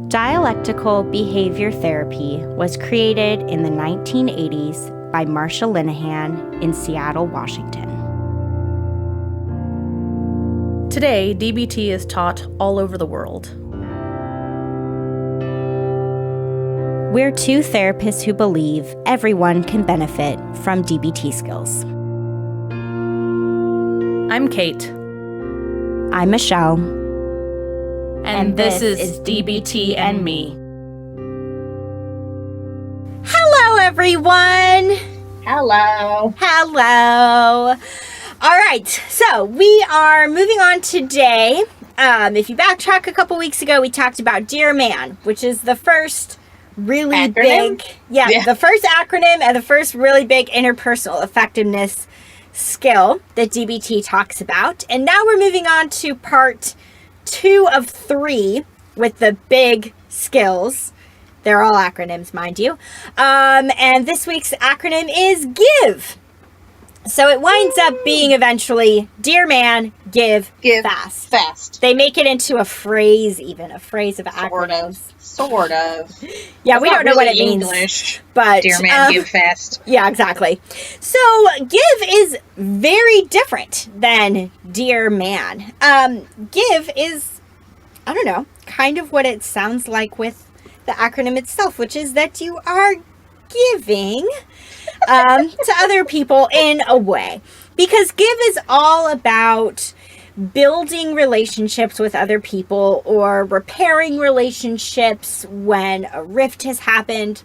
Dialectical behavior therapy was created in the 1980s by Marsha Linehan in Seattle, Washington. Today, DBT is taught all over the world. We're two therapists who believe everyone can benefit from DBT skills. I'm Kate. I'm Michelle. And this is DBT and Me. Hello, everyone. Hello. Hello. All right, so we are moving on today. If you backtrack a couple weeks ago, we talked about Dear Man, which is the first really Acronym? big, the first acronym and the first really big interpersonal effectiveness skill that DBT talks about. And now we're moving on to part 2 of 3 with the big skills. They're all acronyms, mind you. And this week's acronym is GIVE. So it winds up being eventually Dear Man, give fast. Fast. They make it into a phrase, even a phrase of acronyms. Sort of. Yeah, we don't know what it means. English, but Dear Man, give fast. Yeah, exactly. So give is very different than Dear Man. Give is, I don't know, kind of what it sounds like with the acronym itself, which is that you are giving to other people in a way. Because give is all about building relationships with other people or repairing relationships when a rift has happened.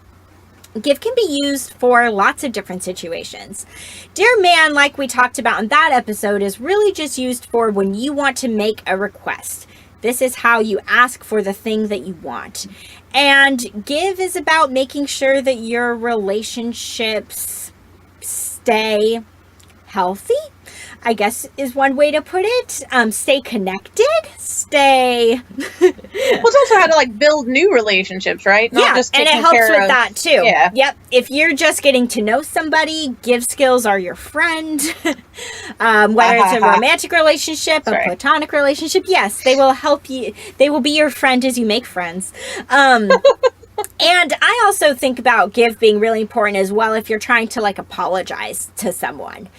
Give can be used for lots of different situations. Dear Man, like we talked about in that episode, is really just used for when you want to make a request. This is how you ask for the thing that you want. And give is about making sure that your relationships stay healthy, I guess is one way to put it. Stay connected, stay... Well, it's also how to build new relationships, right? Not just and it helps with that too. Yeah. Yep. If you're just getting to know somebody, give skills are your friend. Whether it's a romantic relationship, a platonic relationship, yes, they will help you. They will be your friend as you make friends. And I also think about give being really important as well if you're trying to apologize to someone.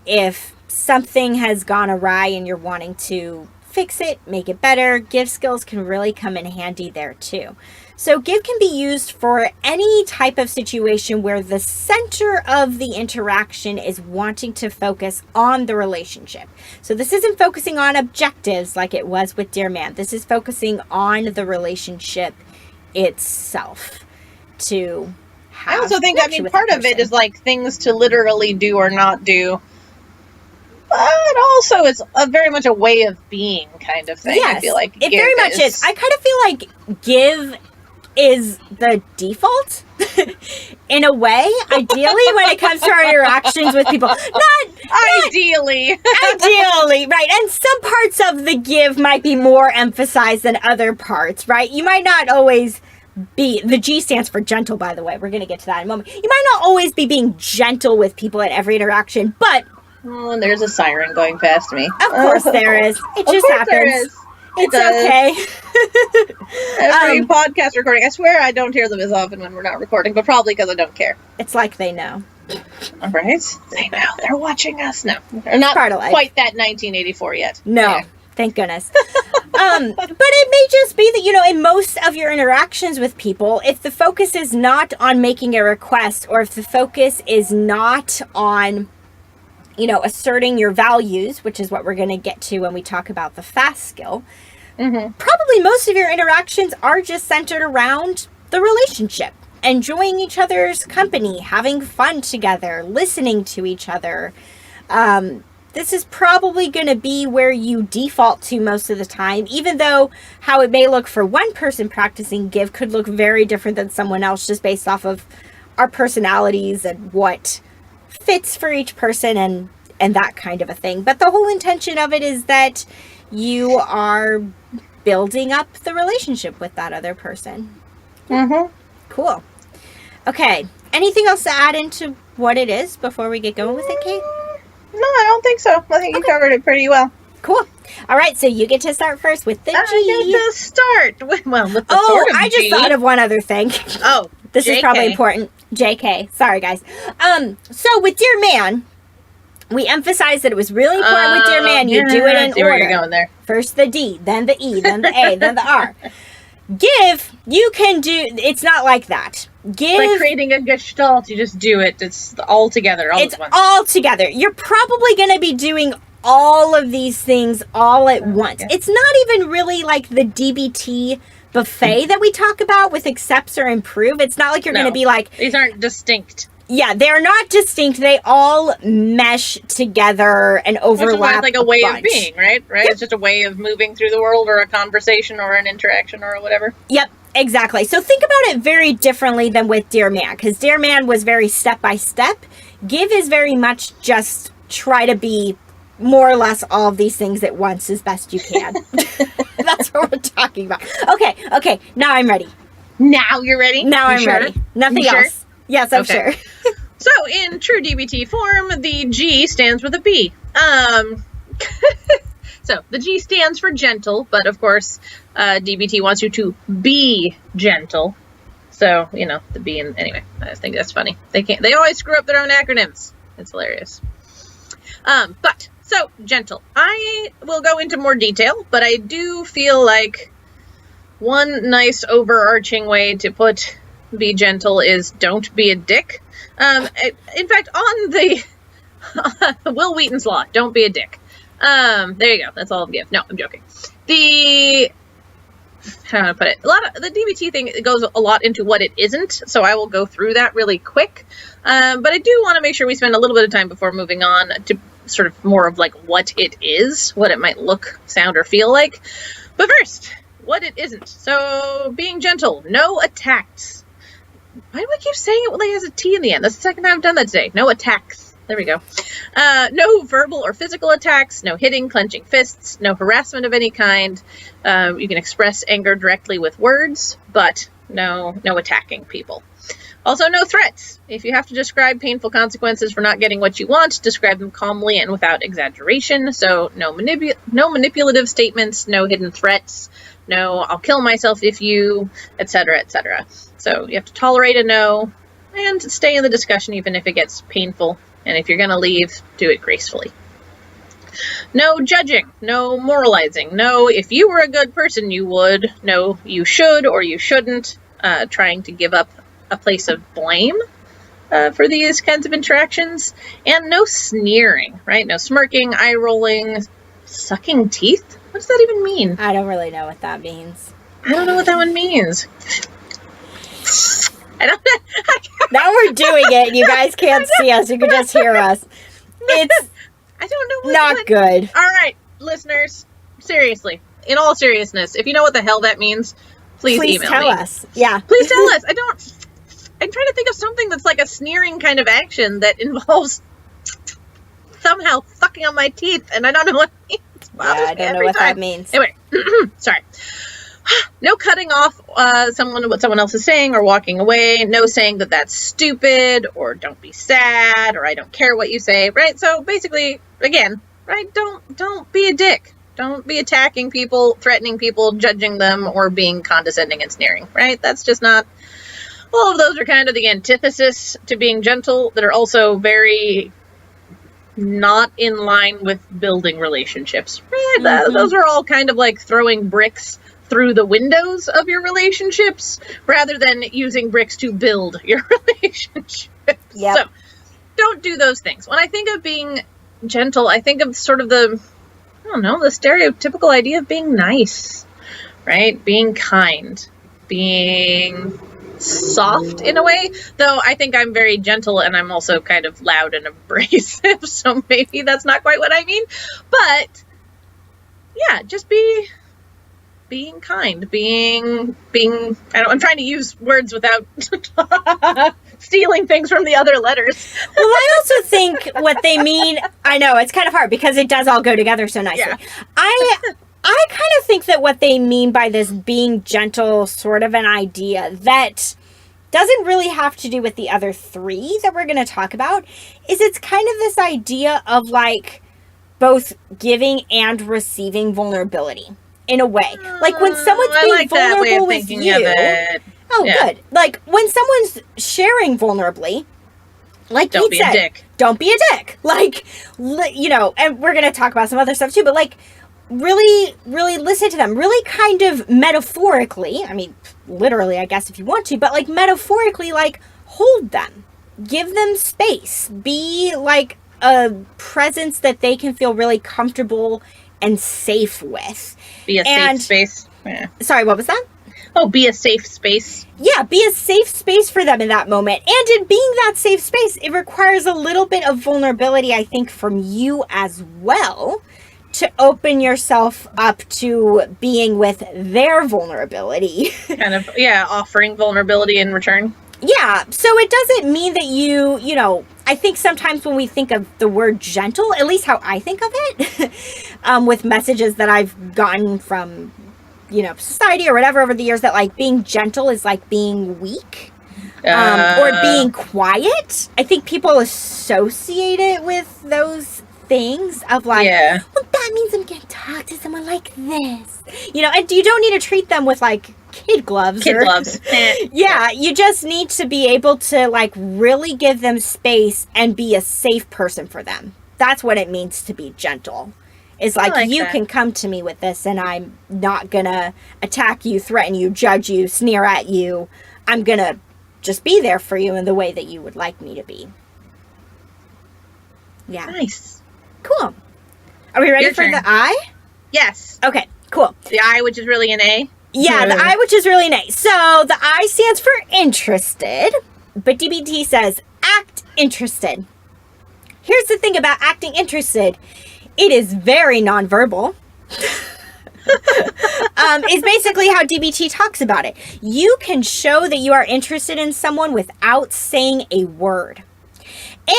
If something has gone awry and you're wanting to fix it, make it better, give skills can really come in handy there too. So give can be used for any type of situation where the center of the interaction is wanting to focus on the relationship. So this isn't focusing on objectives like it was with Dear Man. This is focusing on the relationship itself to have. I also think, part of it is things to literally do or not do. But also, it's very much a way of being kind of thing. Yes, I feel like it very much is. I kind of feel like give is the default in a way. Ideally, when it comes to our interactions with people, not ideally, right? And some parts of the give might be more emphasized than other parts, right? You might not always be. The G stands for gentle, by the way. We're going to get to that in a moment. You might not always be being gentle with people at every interaction, but. Oh, and there's a siren going past me. Of course there is. It just happens. There is. It's okay. Every podcast recording, I swear I don't hear them as often when we're not recording, but probably because I don't care. It's like they know. All right? They know. They're watching us. No. They're not quite that 1984 yet. No. Yeah. Thank goodness. But it may just be that, in most of your interactions with people, if the focus is not on making a request, or if the focus is not on asserting your values, which is what we're going to get to when we talk about the fast skill, probably most of your interactions are just centered around the relationship, enjoying each other's company, having fun together, listening to each other. This is probably going to be where you default to most of the time, even though how it may look for one person practicing give could look very different than someone else just based off of our personalities and what fits for each person and that kind of a thing. But the whole intention of it is that you are building up the relationship with that other person. Cool. Okay. Anything else to add into what it is before we get going with it, Kate? No, I don't think so. I think you covered it pretty well. Cool. All right, so you get to start first with the G. I get to start with, with the Oh, sort of I just G. thought of one other thing. Oh, This is probably JK. important. JK. Sorry, guys. So with Dear Man, we emphasized that it was really important with Dear Man. You do it I in see where order. you're going there. First the D, then the E, then the A, then the R. Give, you can do, it's not like that. Give, It's like creating a gestalt. You just do it. It's all together. All it's at once. all together. You're probably going to be doing all of these things all at once. yeah. It's not even really like the DBT buffet that we talk about with accepts or improve. It's not like you're going to be like, These aren't distinct. yeah, they're not distinct. They all mesh together and Which is why overlap. it's like a way of bunch. being, right? Right? Yep. It's just a way of moving through the world, or a conversation, or an interaction, or whatever. Yep, exactly. So think about it very differently than with Dear Man, because Dear Man was very step by step. Give is very much just try to be more or less all of these things at once as best you can. That's what we're talking about. Okay, now I'm ready. Now you're ready? Now You I'm sure? ready. Nothing You sure? else. Yes, I'm Okay. sure. So, in true DBT form, the G stands with a B. So, the G stands for gentle, but of course, DBT wants you to be gentle. So, the B and anyway, I just think that's funny. They always screw up their own acronyms. It's hilarious. So, gentle. I will go into more detail, but I do feel like one nice overarching way to put be gentle is don't be a dick. In fact, on the Will Wheaton's Law, don't be a dick. There you go. That's all I'll give. No, I'm joking. How do I put it? A lot of the DBT thing goes a lot into what it isn't, so I will go through that really quick. But I do want to make sure we spend a little bit of time before moving on to sort of more of like what it is, what it might look, sound, or feel like. But first, what it isn't. So, being gentle, no attacks. Why do I keep saying it like it has a T in the end? That's the second time I've done that today. No attacks. There we go. No verbal or physical attacks, no hitting, clenching fists, no harassment of any kind. You can express anger directly with words, but no attacking people. Also, no threats. If you have to describe painful consequences for not getting what you want, describe them calmly and without exaggeration. So, no manipulative statements, no hidden threats, no I'll kill myself if you, etc., etc. So, you have to tolerate a no and stay in the discussion even if it gets painful. And if you're going to leave, do it gracefully. No judging, no moralizing, no if you were a good person you would, no you should or you shouldn't, trying to give up a place of blame for these kinds of interactions, and no sneering, right? No smirking, eye rolling, sucking teeth. What does that even mean? I don't really know what that means. I don't know what that one means. Now we're doing it. You guys can't see us. You can just hear us. It's I don't know what not good. All right, listeners, seriously, in all seriousness, if you know what the hell that means, please email tell me. us. Yeah. Please tell us. I'm trying to think of something that's like a sneering kind of action that involves somehow sucking on my teeth, and I don't know what it means. Yeah, I don't know what that means. Anyway, sorry. No cutting off what someone else is saying or walking away. No saying that that's stupid or don't be sad or I don't care what you say, right? So basically, again, right? Don't be a dick. Don't be attacking people, threatening people, judging them, or being condescending and sneering, right? That's just not... All of those are kind of the antithesis to being gentle that are also very not in line with building relationships. Right? Mm-hmm. Those are all kind of like throwing bricks through the windows of your relationships rather than using bricks to build your relationships. Yep. So don't do those things. When I think of being gentle, I think of sort of the stereotypical idea of being nice, right? Being kind, being soft in a way, though I think I'm very gentle and I'm also kind of loud and abrasive, so maybe that's not quite what I mean. But yeah, just being kind, I'm trying to use words without stealing things from the other letters. Well, I also think what they mean, I know, it's kind of hard because it does all go together so nicely. Yeah. I kind of think that what they mean by this being gentle, sort of an idea that doesn't really have to do with the other three that we're going to talk about, is it's kind of this idea of like both giving and receiving vulnerability in a way. Like when someone's I being like that way vulnerable of with thinking you. of it. Oh, Yeah. good. Like when someone's sharing vulnerably, like Don't Pete be a said, dick. don't be a dick. Like, you know, and we're going to talk about some other stuff too, but like really, really listen to them. Really kind of metaphorically, I mean, literally, I guess if you want to, but like metaphorically, like hold them. Give them space. Be like a presence that they can feel really comfortable and safe with. Be a safe space. Yeah. Sorry, what was that? Oh, be a safe space. Yeah, be a safe space for them in that moment. And in being that safe space, it requires a little bit of vulnerability, I think, from you as well to open yourself up to being with their vulnerability. Kind of, yeah, offering vulnerability in return. Yeah, so it doesn't mean that you know, I think sometimes when we think of the word gentle, at least how I think of it, with messages that I've gotten from, you know, society or whatever over the years, that like being gentle is like being weak or being quiet. I think people associate it with those things of like, Yeah. well, that means I'm going to talk to someone like this, you know, and you don't need to treat them with like kid gloves. Yeah, you just need to be able to like really give them space and be a safe person for them. That's what it means to be gentle. Is like you can come to me with this and I'm not gonna attack you, threaten you, judge you, sneer at you. I'm gonna just be there for you in the way that you would like me to be. Yeah. Nice. Cool. Are we ready Your for turn. the I? Yes. Okay, cool. The I, which is really an A. Yeah, the I, which is really nice. So the I stands for interested, but DBT says act interested. Here's the thing about acting interested. It is very nonverbal. Is basically how DBT talks about it. You can show that you are interested in someone without saying a word.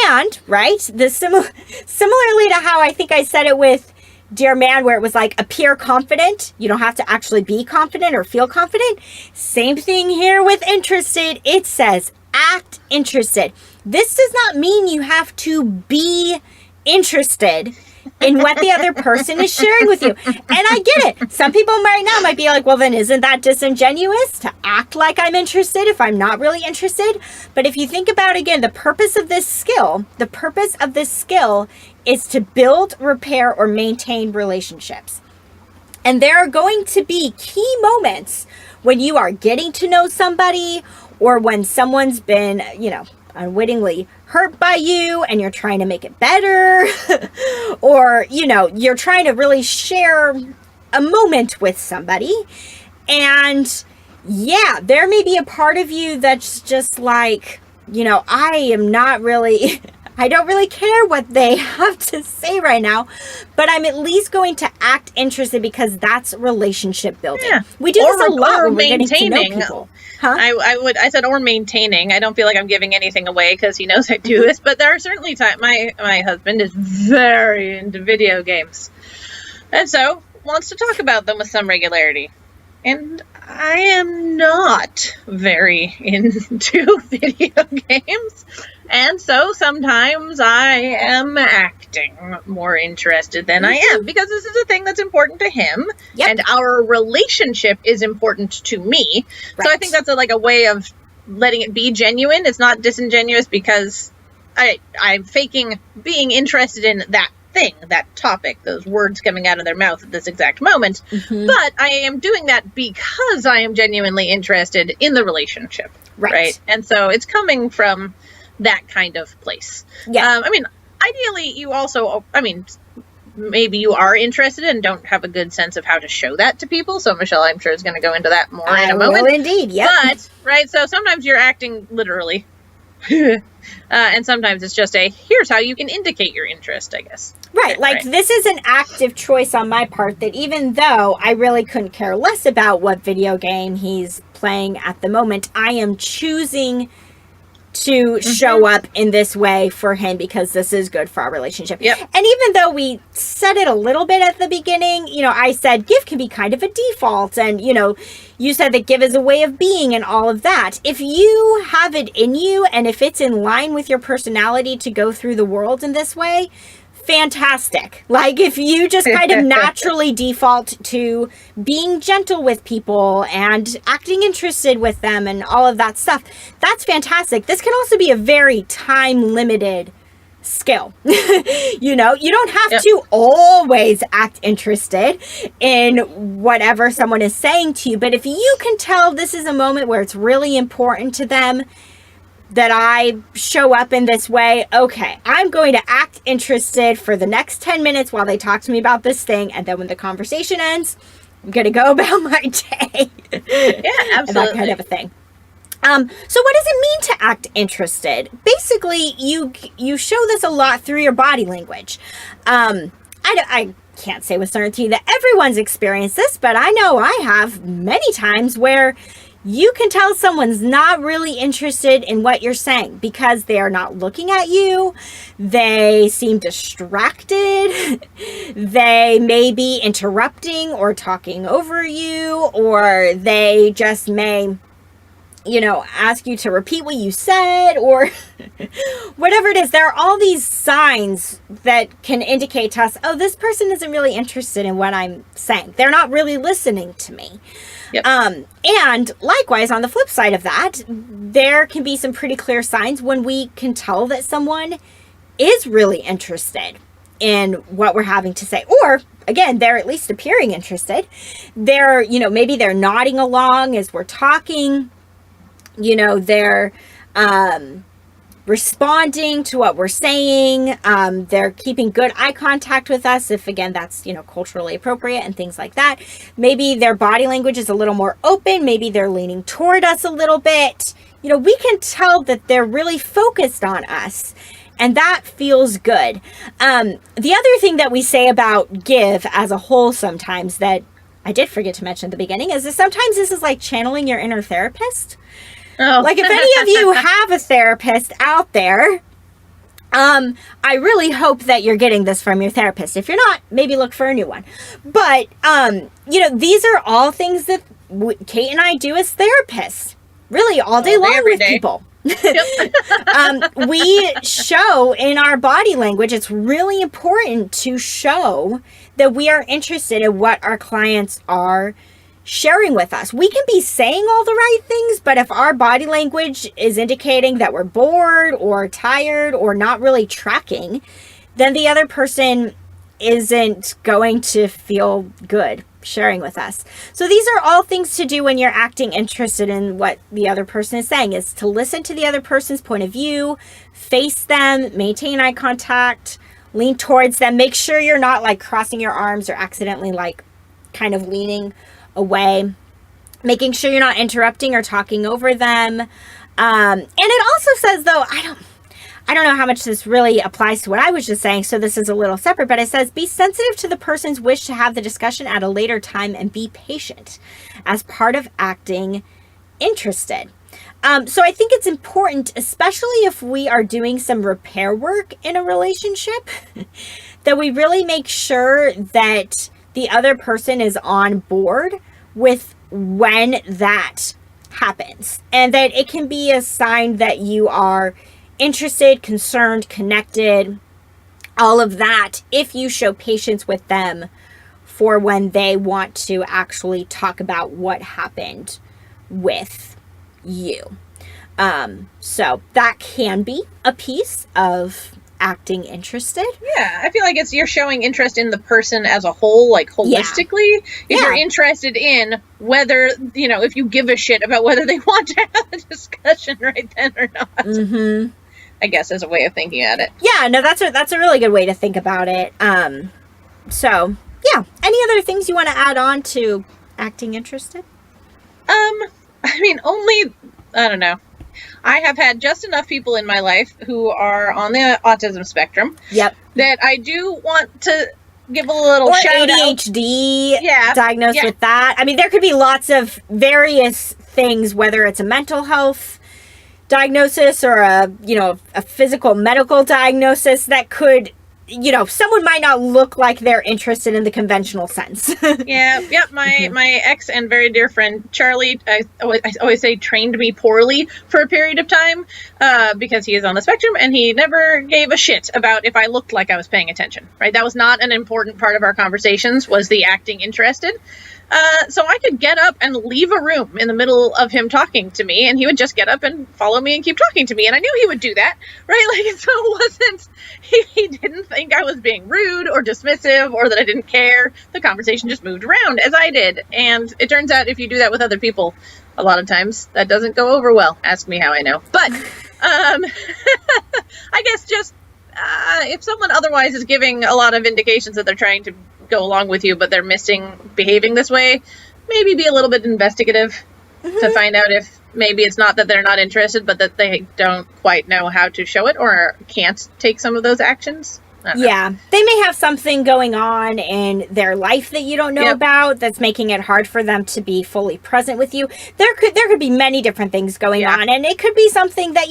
And, right, similarly to how I think I said it with Dear Man, where it was like appear confident. You don't have to actually be confident or feel confident. Same thing here with interested. It says act interested. This does not mean you have to be interested in what the other person is sharing with you. And I get it. Some people right now might be like, well, then isn't that disingenuous to act like I'm interested if I'm not really interested? But if you think about, again, the purpose of this skill is to build, repair, or maintain relationships. And there are going to be key moments when you are getting to know somebody or when someone's been, you know, unwittingly hurt by you and you're trying to make it better or, you know, you're trying to really share a moment with somebody. And yeah, there may be a part of you that's just like, you know, I don't really care what they have to say right now, but I'm at least going to act interested because that's relationship building. Yeah. We do this a lot when we're getting to know people. Huh? I said, or maintaining. I don't feel like I'm giving anything away because he knows I do this, but there are certainly times my husband is very into video games. And so wants to talk about them with some regularity. And I am not very into video games. And so sometimes I am acting more interested than I am because this is a thing that's important to him. Yep. And our relationship is important to me. Right. So I think that's a way of letting it be genuine. It's not disingenuous because I'm faking being interested in that thing, that topic, those words coming out of their mouth at this exact moment. Mm-hmm. But I am doing that because I am genuinely interested in the relationship. Right? And so it's coming from that kind of place. Yeah. I mean, ideally, you also, maybe you are interested and don't have a good sense of how to show that to people. So Michelle, I'm sure, is going to go into that more in a moment. Will indeed, yeah. But, right, so sometimes you're acting literally. And sometimes it's just here's how you can indicate your interest, I guess. Right, this is an active choice on my part that even though I really couldn't care less about what video game he's playing at the moment, I am choosing to show up in this way for him because this is good for our relationship. Yep. And even though we said it a little bit at the beginning, you know, I said give can be kind of a default, and, you know, you said that give is a way of being and all of that. If you have it in you and if it's in line with your personality to go through the world in this way, fantastic. Like, if you just kind of naturally default to being gentle with people and acting interested with them and all of that stuff, that's fantastic. This can also be a very time limited skill. You know, you don't have to always act interested in whatever someone is saying to you, but if you can tell this is a moment where it's really important to them that I show up in this way, okay, I'm going to act interested for the next 10 minutes while they talk to me about this thing, and then when the conversation ends, I'm going to go about my day. Yeah, absolutely. And that kind of a thing. So what does it mean to act interested? Basically, you show this a lot through your body language. I can't say with certainty that everyone's experienced this, but I know I have many times where you can tell someone's not really interested in what you're saying because they are not looking at you. They seem distracted. They may be interrupting or talking over you, or they just may, you know, ask you to repeat what you said, or whatever it is. There are all these signs that can indicate to us, oh, this person isn't really interested in what I'm saying. They're not really listening to me. Yep. And likewise, on the flip side of that, there can be some pretty clear signs when we can tell that someone is really interested in what we're having to say. Or, again, they're at least appearing interested. They're, you know, maybe they're nodding along as we're talking. You know, they're responding to what we're saying. They're keeping good eye contact with us, if, again, that's, you know, culturally appropriate and things like that. Maybe their body language is a little more open. Maybe they're leaning toward us a little bit. You know, we can tell that they're really focused on us, and that feels good. The other thing that we say about give as a whole sometimes that I did forget to mention at the beginning is that sometimes this is like channeling your inner therapist. Oh. Like, if any of you have a therapist out there, I really hope that you're getting this from your therapist. If you're not, maybe look for a new one. But, you know, these are all things that Kate and I do as therapists, really all day long with people. We show in our body language, it's really important to show that we are interested in what our clients are sharing with us. We can be saying all the right things, but if our body language is indicating that we're bored or tired or not really tracking, then the other person isn't going to feel good sharing with us. So these are all things to do when you're acting interested in what the other person is saying, is to listen to the other person's point of view, face them, maintain eye contact, lean towards them, make sure you're not like crossing your arms or accidentally like kind of leaning away, making sure you're not interrupting or talking over them. And it also says, though, I don't know how much this really applies to what I was just saying, so this is a little separate, but it says, be sensitive to the person's wish to have the discussion at a later time and be patient as part of acting interested. So I think it's important, especially if we are doing some repair work in a relationship, that we really make sure that the other person is on board with when that happens, and that it can be a sign that you are interested, concerned, connected, all of that, if you show patience with them for when they want to actually talk about what happened with you. So that can be a piece of acting interested. Yeah, I feel like you're showing interest in the person as a whole, like holistically. If you're interested in whether, you know, if you give a shit about whether they want to have a discussion right then or not. Mm-hmm. I guess is a way of thinking at it. Yeah, no, that's a really good way to think about it. So yeah, any other things you want to add on to acting interested? I mean, I don't know. I have had just enough people in my life who are on the autism spectrum. Yep. That I do want to give a little shout out. ADHD, diagnosed with that. I mean, there could be lots of various things, whether it's a mental health diagnosis or a physical medical diagnosis that could someone might not look like they're interested in the conventional sense. Yep. My ex and very dear friend Charlie, I always say, trained me poorly for a period of time because he is on the spectrum, and he never gave a shit about if I looked like I was paying attention. Right, that was not an important part of our conversations. Was the acting interested? So I could get up and leave a room in the middle of him talking to me, and he would just get up and follow me and keep talking to me. And I knew he would do that, right? Like, so it wasn't, he didn't think I was being rude or dismissive or that I didn't care. The conversation just moved around as I did. And it turns out if you do that with other people, a lot of times that doesn't go over well. Ask me how I know. But, I guess just, if someone otherwise is giving a lot of indications that they're trying to go along with you, but they're behaving this way, maybe be a little bit investigative to find out if maybe it's not that they're not interested, but that they don't quite know how to show it or can't take some of those actions. Yeah, they may have something going on in their life that you don't know about that's making it hard for them to be fully present with you. There could be many different things going on, and it could be something that,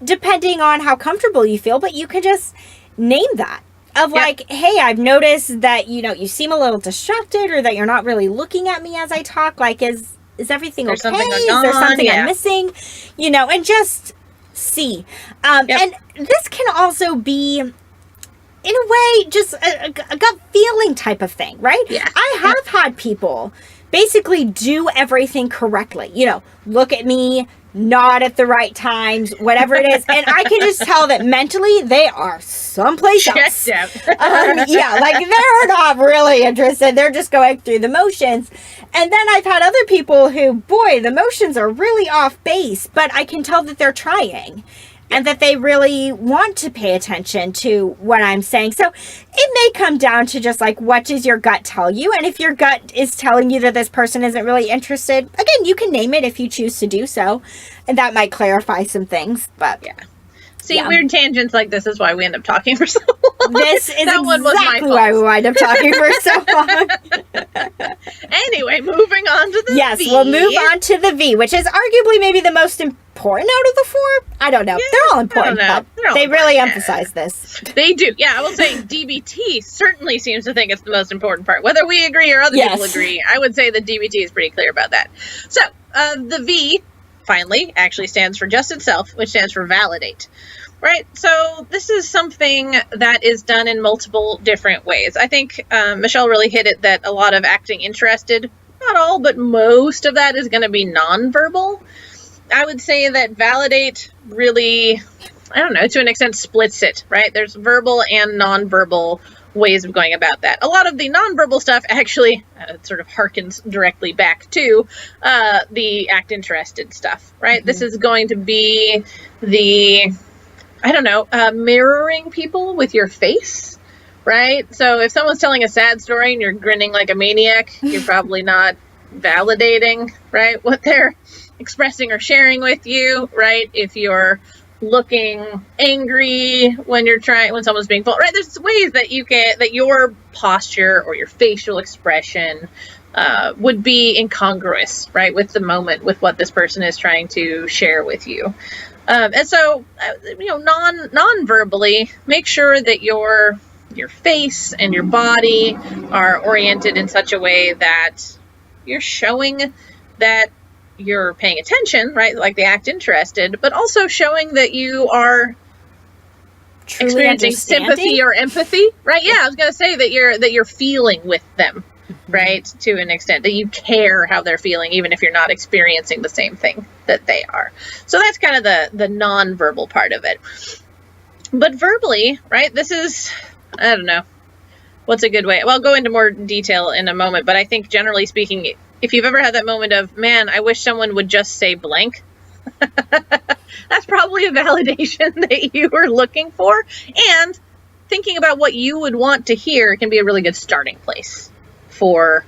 depending on how comfortable you feel, but you can just name that. Of like, hey, I've noticed that, you seem a little distracted, or that you're not really looking at me as I talk. Like, is everything okay? Is there something I'm missing? And just see. And this can also be, in a way, just a gut feeling type of thing, right? Yeah. I have had people basically do everything correctly. Look at me, nod at the right times, whatever it is. And I can just tell that mentally they are someplace else. Like they're not really interested. They're just going through the motions. And then I've had other people who, boy, the motions are really off base, but I can tell that they're trying. And that they really want to pay attention to what I'm saying. So it may come down to just like, what does your gut tell you? And if your gut is telling you that this person isn't really interested, again, you can name it if you choose to do so. And that might clarify some things. But See, weird tangents like this is why we end up talking for so long. This is exactly why we wind up talking for so long. Anyway, moving on to the V. Yes, we'll move on to the V, which is arguably maybe the most important out of the four. I don't know. Yeah, they're all important, but they really emphasize this. They do. Yeah, I will say DBT certainly seems to think it's the most important part. Whether we agree or other people agree, I would say that DBT is pretty clear about that. So, the V, finally, actually stands for just itself, which stands for validate. Right, so this is something that is done in multiple different ways. I think Michelle really hit it that a lot of acting interested, not all, but most of that is going to be nonverbal. I would say that validate really, I don't know, to an extent splits it, right? There's verbal and nonverbal ways of going about that. A lot of the nonverbal stuff actually sort of harkens directly back to the act interested stuff, right? This is going to be the... mirroring people with your face, right? So if someone's telling a sad story and you're grinning like a maniac, you're probably not validating, right, what they're expressing or sharing with you, right? If you're looking angry when someone's being full, right? There's ways that that your posture or your facial expression would be incongruous, right, with the moment, with what this person is trying to share with you. And so, non-verbally, make sure that your face and your body are oriented in such a way that you're showing that you're paying attention, right? Like the act interested, but also showing that you are truly experiencing sympathy or empathy, right? Yeah, I was going to say that you're feeling with them, right? To an extent that you care how they're feeling, even if you're not experiencing the same thing that they are. So that's kind of the non-verbal part of it. But verbally, right? This is, I don't know, what's a good way? Well, I'll go into more detail in a moment, but I think generally speaking, if you've ever had that moment of, man, I wish someone would just say blank, that's probably a validation that you were looking for. And thinking about what you would want to hear can be a really good starting place for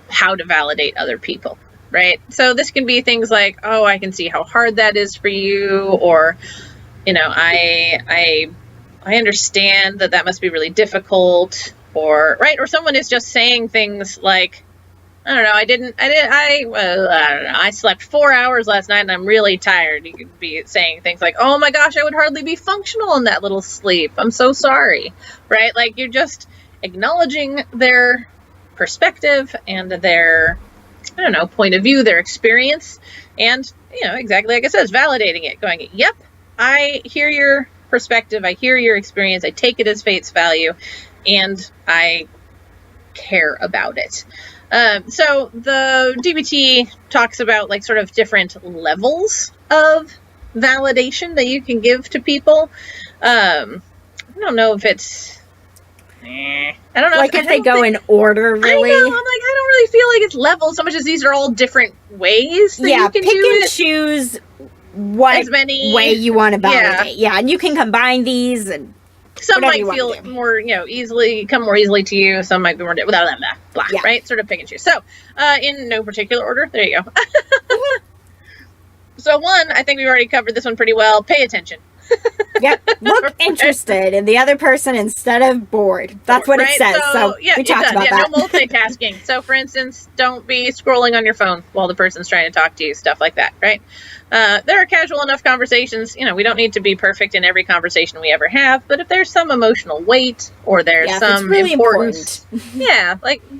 how to validate other people, right? So this can be things like, oh, I can see how hard that is for you, or, I understand that must be really difficult, or, right? Or someone is just saying things like, I don't know. I don't know. I slept 4 hours last night and I'm really tired. You could be saying things like, oh my gosh, I would hardly be functional in that little sleep. I'm so sorry. Right? Like, you're just acknowledging their perspective and their, I don't know, point of view, their experience. And, exactly like I said, validating it, going, yep, I hear your perspective. I hear your experience. I take it as face value and I care about it. So the DBT talks about like sort of different levels of validation that you can give to people. I don't know if it's, I don't know. Like if they go in order, really. I know. I'm like, I don't really feel like it's levels so much as these are all different ways that you can pick do and it. choose what way you want to validate. Yeah, and you can combine these and some might feel more, come more easily to you. Some might be more, blah, right? Sort of pick and choose. So, in no particular order, there you go. So one, I think we've already covered this one pretty well. Pay attention. Yep. Look interested in the other person instead of bored. That's what it says. So we talked about that. No multitasking. So for instance, don't be scrolling on your phone while the person's trying to talk to you, stuff like that, right? There are casual enough conversations. We don't need to be perfect in every conversation we ever have, but if there's some emotional weight or there's some really important,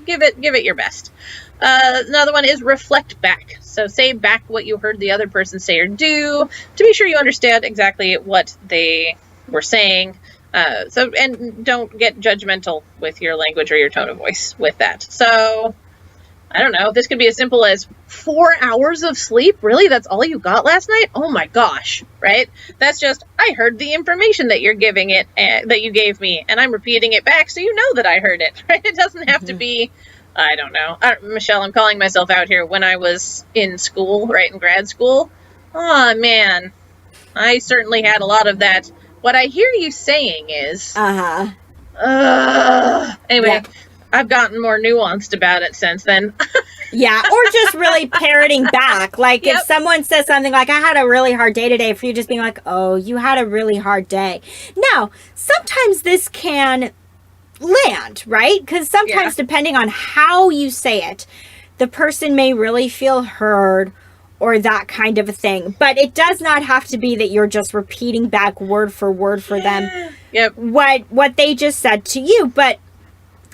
give it your best. Another one is reflect back. So say back what you heard the other person say or do to be sure you understand exactly what they were saying. And don't get judgmental with your language or your tone of voice with that. So I don't know. This could be as simple as 4 hours of sleep. Really? That's all you got last night? Oh my gosh. Right? That's just, I heard the information that you're giving it, that you gave me, and I'm repeating it back so you know that I heard it. Right? It doesn't have to be, I don't know. Michelle, I'm calling myself out here. When I was in school, right, in grad school, oh man, I certainly had a lot of that. What I hear you saying is, anyway, I've gotten more nuanced about it since then. Yeah, or just really parroting back. Like if someone says something like, I had a really hard day today, for you just being like, oh, you had a really hard day. Now, sometimes this can land, right? Because sometimes depending on how you say it, the person may really feel heard or that kind of a thing. But it does not have to be that you're just repeating back word for word for them what they just said to you. But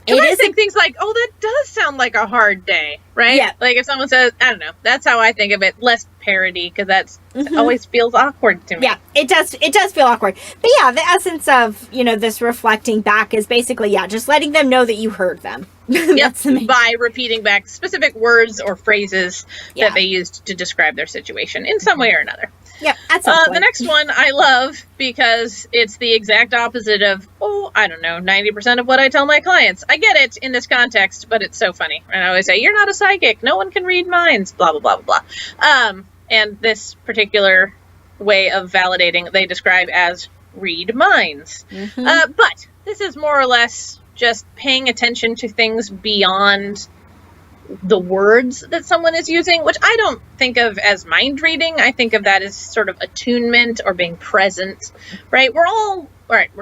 it is things like, oh, that does sound like a hard day, right? Yeah. Like if someone says, I don't know, that's how I think of it. Less parody, because that's always feels awkward to me. Yeah, it does feel awkward. But yeah, the essence of, this reflecting back is basically, just letting them know that you heard them. By repeating back specific words or phrases that they used to describe their situation in some way or another. Yeah, at some point. The next one I love because it's the exact opposite of, 90% of what I tell my clients. I get it in this context, but it's so funny. And I always say, you're not a psychic. No one can read minds, blah, blah, blah, blah, blah. And this particular way of validating they describe as read minds. But this is more or less just paying attention to things beyond the words that someone is using, which I don't think of as mind reading. I think of that as sort of attunement or being present, right? We're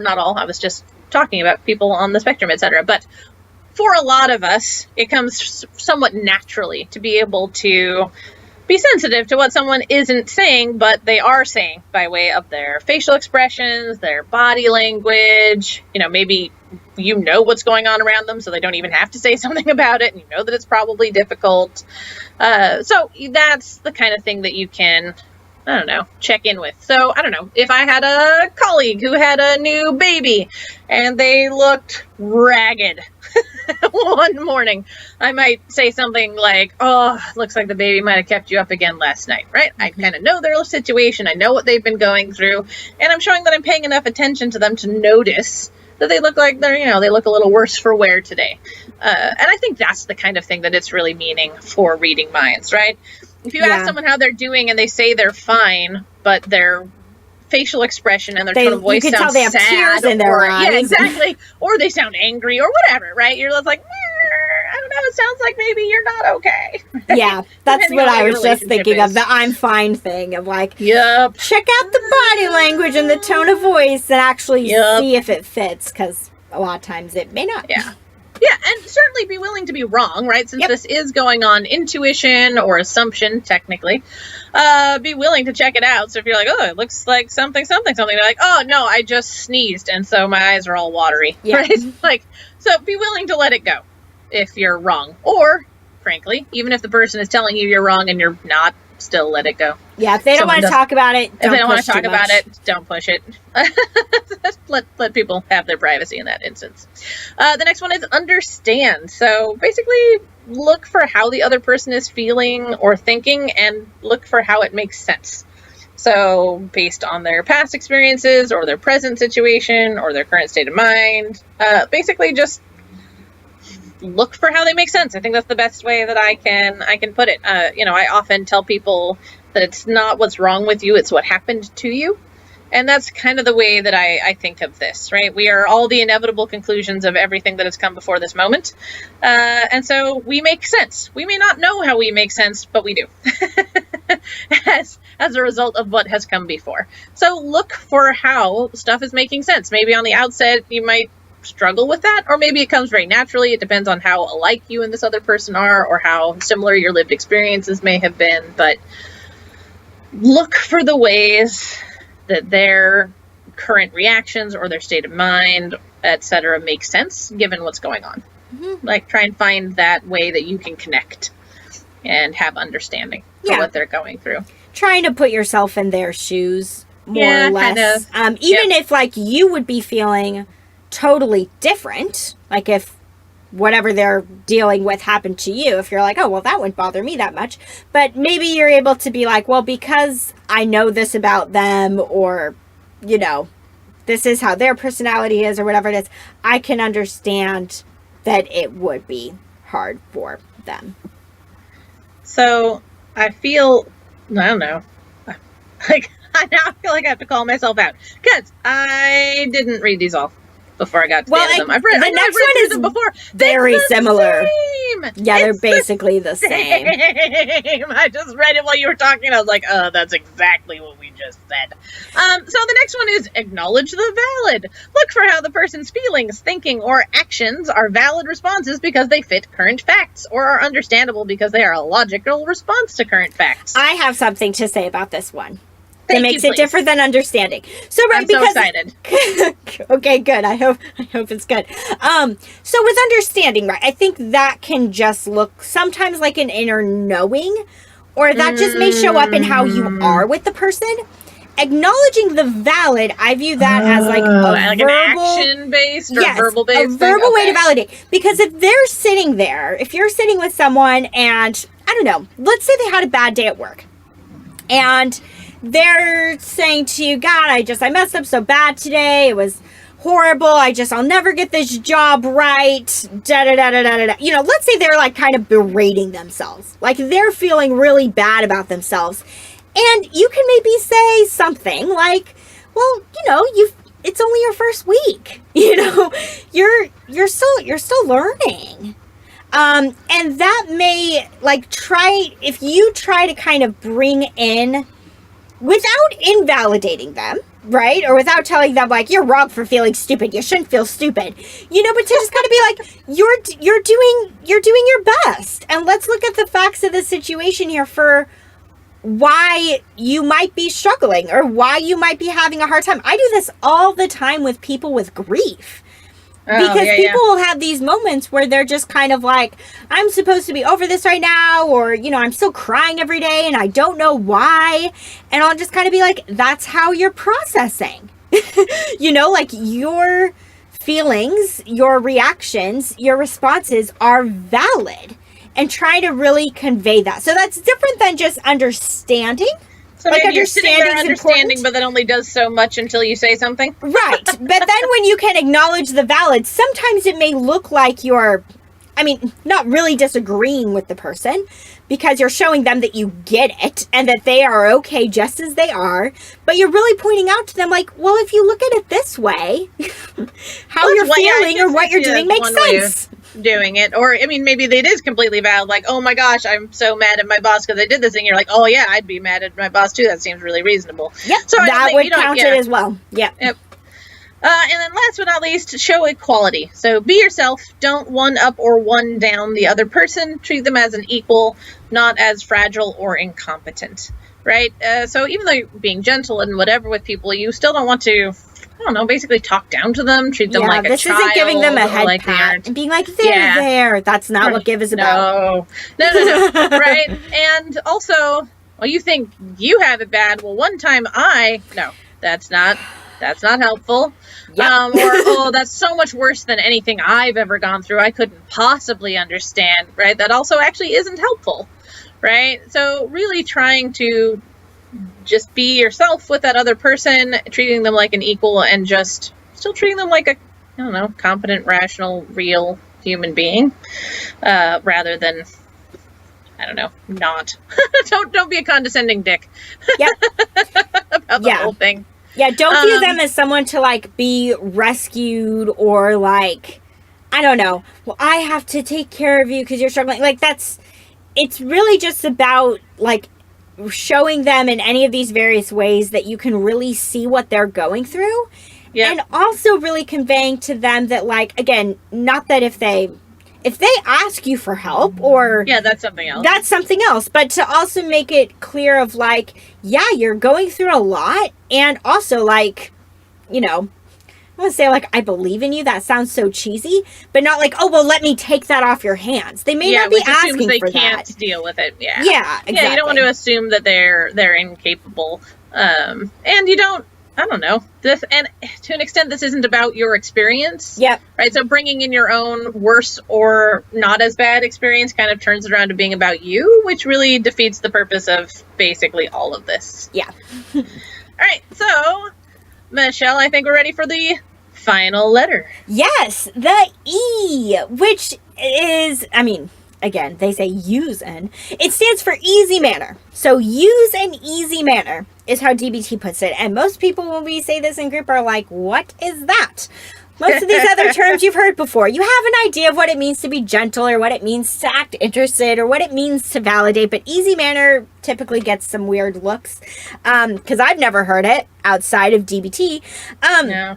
not all, I was just talking about people on the spectrum, etc. But for a lot of us, it comes somewhat naturally to be able to be sensitive to what someone isn't saying, but they are saying by way of their facial expressions, their body language, maybe what's going on around them, so they don't even have to say something about it, and that it's probably difficult. So that's the kind of thing that you can, check in with. So, I don't know, if I had a colleague who had a new baby, and they looked ragged one morning, I might say something like, oh, looks like the baby might have kept you up again last night, right? I kind of know their situation, I know what they've been going through, and I'm showing that I'm paying enough attention to them to notice that they look like they look a little worse for wear today. And I think that's the kind of thing that it's really meaning for reading minds, right? If you ask someone how they're doing and they say they're fine, but their facial expression and their tone of voice sounds sad. You can tell they have tears in their eyes. Yeah, exactly. Or they sound angry or whatever, right? You're just like, I don't know, it sounds like maybe you're not okay. Yeah, that's what I was just thinking of, the I'm fine thing of like, check out the body language and the tone of voice and actually see if it fits, because a lot of times it may not. Yeah, Yeah, and certainly be willing to be wrong, right? Since this is going on intuition or assumption, technically, be willing to check it out. So if you're like, oh, it looks like something, they're like, oh, no, I just sneezed, and so my eyes are all watery, right? Like, so be willing to let it go if you're wrong. Or, frankly, even if the person is telling you you're wrong and you're not, still let it go. Yeah, if they don't want to talk about it, if they don't want to talk about it, don't push it. let people have their privacy in that instance. The next one is understand. So basically, look for how the other person is feeling or thinking, and look for how it makes sense. So based on their past experiences or their present situation or their current state of mind, basically just look for how they make sense. I think that's the best way that I can put it. I often tell people that it's not what's wrong with you, it's what happened to you. And that's kind of the way that I think of this, right? We are all the inevitable conclusions of everything that has come before this moment. And so we make sense. We may not know how we make sense, but we do. as a result of what has come before. So look for how stuff is making sense. Maybe on the outset, you might struggle with that, or maybe it comes very naturally. It depends on how alike you and this other person are, or how similar your lived experiences may have been. But look for the ways that their current reactions or their state of mind, etc., make sense given what's going on. Like, try and find that way that you can connect and have understanding for what they're going through. Trying to put yourself in their shoes, more or less. Kind of. Even if, like, you would be feeling totally different, like if whatever they're dealing with happened to you, if you're like, oh, well, that wouldn't bother me that much, but maybe you're able to be like, well, because I know this about them, or this is how their personality is, or whatever it is, I can understand that it would be hard for them. So I don't know, like I now feel like I have to call myself out because I didn't read these all before I got to the end of them. The next one is before. Very similar. Same. Yeah, they're basically the same. I just read it while you were talking. I was like, oh, that's exactly what we just said. So the next one is acknowledge the valid. Look for how the person's feelings, thinking, or actions are valid responses because they fit current facts, or are understandable because they are a logical response to current facts. I have something to say about this one. That makes it different than understanding. So I'm so excited. Okay, good. I hope it's good. So with understanding, right, I think that can just look sometimes like an inner knowing, or that just may show up in how you are with the person. Acknowledging the valid, I view that as like a verbal, an action-based or verbal-based a verbal way to validate. Because if they're sitting there, if you're sitting with someone and, I don't know, let's say they had a bad day at work, and they're saying to you, God, I messed up so bad today. It was horrible. I'll never get this job right. Let's say they're like kind of berating themselves. Like they're feeling really bad about themselves. And you can maybe say something like, well, it's only your first week. You're still learning. And that may if you try to kind of bring in, without invalidating them, right? Or without telling them, like, you're wrong for feeling stupid. You shouldn't feel stupid. But to just kind of be like, you're doing your best. And let's look at the facts of the situation here for why you might be struggling or why you might be having a hard time. I do this all the time with people with grief. Because people will have these moments where they're just kind of like, I'm supposed to be over this right now, or, I'm still crying every day and I don't know why. And I'll just kind of be like, that's how you're processing. Your feelings, your reactions, your responses are valid, and try to really convey that. So that's different than just understanding. So maybe you're sitting there understanding, but that only does so much until you say something. Right. But then when you can acknowledge the valid, sometimes it may look like you're, not really disagreeing with the person, because you're showing them that you get it and that they are okay just as they are. But you're really pointing out to them, like, well, if you look at it this way, how you're feeling or what you're doing makes sense. Doing it, or maybe it is completely valid, like, oh my gosh, I'm so mad at my boss because they did this thing. You're like, oh yeah, I'd be mad at my boss too. That seems really reasonable. Yep, so that would count it as well. Yep. And then last but not least, show equality. So be yourself. Don't one up or one down the other person. Treat them as an equal, not as fragile or incompetent. Right? So even though you're being gentle and whatever with people, you still don't want to, I don't know, basically talk down to them, treat them like a child. This isn't giving them a head pat and being like, there. That's not what give is about. No. Right? And also, well, you think you have it bad. Well, one time no, that's not helpful. Yep. Or, that's so much worse than anything I've ever gone through. I couldn't possibly understand, right? That also actually isn't helpful, right? So really trying to just be yourself with that other person, treating them like an equal and just still treating them like a, I don't know, competent, rational, real human being, rather than, I don't know, not. Don't be a condescending dick. Yep. About the whole thing. Yeah, don't view them as someone to, like, be rescued or, like, I don't know, well, I have to take care of you because you're struggling. Like, it's really just about, like, showing them in any of these various ways that you can really see what they're going through. Yeah. And also really conveying to them that, like, again, not that if they ask you for help or... Yeah, that's something else. That's something else. But to also make it clear of, like, yeah, you're going through a lot. And also, like, you know, I want to say, like, I believe in you. That sounds so cheesy. But not like, oh, well, let me take that off your hands. They may not be asking they for can't that. deal with it. Yeah. Yeah, exactly. Yeah, you don't want to assume that they're incapable. And you don't... I don't know. And to an extent, this isn't about your experience. Yep. Right. So bringing in your own worse or not as bad experience kind of turns it around to being about you, which really defeats the purpose of basically all of this. Yeah. All right. So, Michelle, I think we're ready for the final letter. Yes, the E, which is, I mean, again, they say use an. It stands for easy manner. So use an easy manner is how DBT puts it. And most people, when we say this in group, are like, what is that? Most of these other terms you've heard before. You have an idea of what it means to be gentle or what it means to act interested or what it means to validate. But easy manner typically gets some weird looks because I've never heard it outside of DBT. No.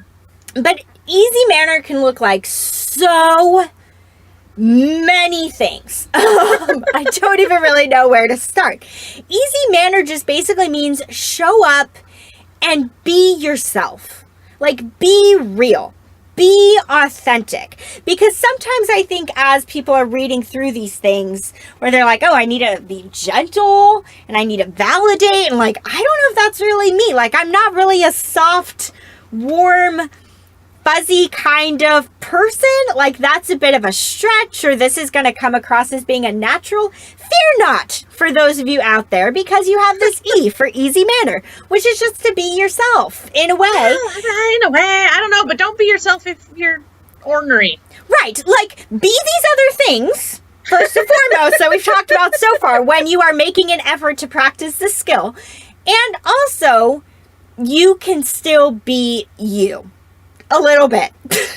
But easy manner can look like so many things. I don't even really know where to start. Easy manner just basically means show up and be yourself. Like, be real. Be authentic. Because sometimes I think as people are reading through these things where they're like, oh, I need to be gentle and I need to validate. And like, I don't know if that's really me. Like, I'm not really a soft, warm, fuzzy kind of person. Like, that's a bit of a stretch, or this is going to come across as being a natural. Fear not, for those of you out there, because you have this E for easy manner, which is just to be yourself in a way. In a way, I don't know, but don't be yourself if you're ornery. Right, like, be these other things, first and foremost, that we've talked about so far, when you are making an effort to practice this skill. And also, you can still be you. A little bit.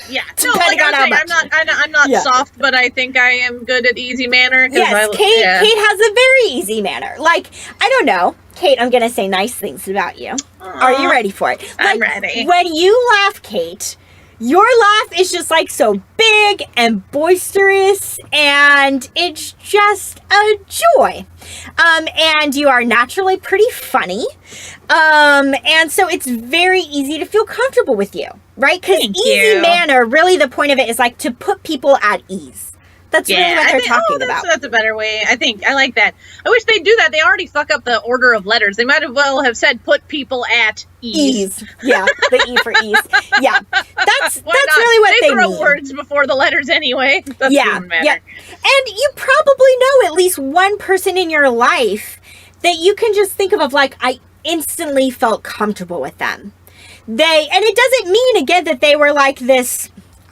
Yeah. No, like I'm not soft, but I think I am good at easy manner. Yes, Kate has a very easy manner. Like, I don't know. Kate, I'm going to say nice things about you. Aww. Are you ready for it? Like, I'm ready. When you laugh, Kate, your laugh is just like so big and boisterous, and it's just a joy. And you are naturally pretty funny. And so it's very easy to feel comfortable with you, right? Because easy manner, really the point of it is like to put people at ease. That's really what they're talking about. That's a better way. I like that. I wish they'd do that. They already fuck up the order of letters. They might as well have said put people at ease. Yeah, the E for ease. Yeah, that's really what they throw mean. Words before the letters anyway. That doesn't matter. Yeah. And you probably know at least one person in your life that you can just think of like, I instantly felt comfortable with them. And it doesn't mean, again, that they were like this,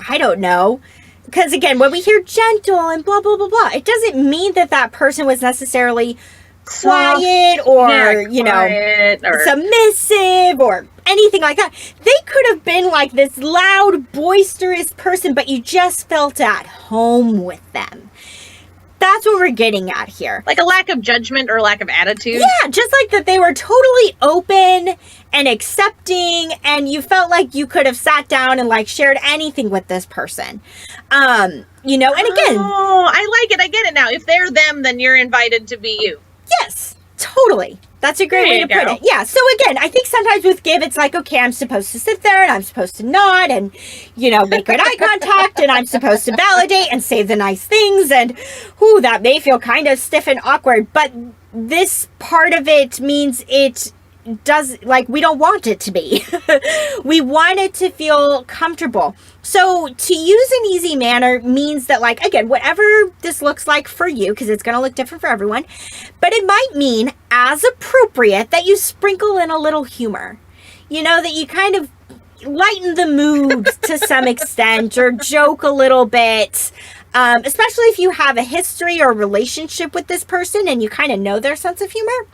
I don't know. Because, again, when we hear gentle and blah, blah, blah, blah, it doesn't mean that person was necessarily quiet or, submissive or anything like that. They could have been like this loud, boisterous person, but you just felt at home with them. That's what we're getting at here. Like a lack of judgment or lack of attitude. Yeah, just like that they were totally open and accepting, and you felt like you could have sat down and like shared anything with this person. You know, and again... Oh, I like it. I get it now. If they're them, then you're invited to be you. Yes, totally. That's a great way to put it. Yeah, so again, I think sometimes with give, it's like, okay, I'm supposed to sit there and I'm supposed to nod and, you know, make good eye contact and I'm supposed to validate and say the nice things and, whew, that may feel kind of stiff and awkward, but this part of it means it does, like, we don't want it to be. We want it to feel comfortable. So to use an easy manner means that, like, again, whatever this looks like for you, because it's going to look different for everyone, but it might mean, as appropriate, that you sprinkle in a little humor. You know, that you kind of lighten the mood to some extent or joke a little bit, especially if you have a history or relationship with this person and you kind of know their sense of humor.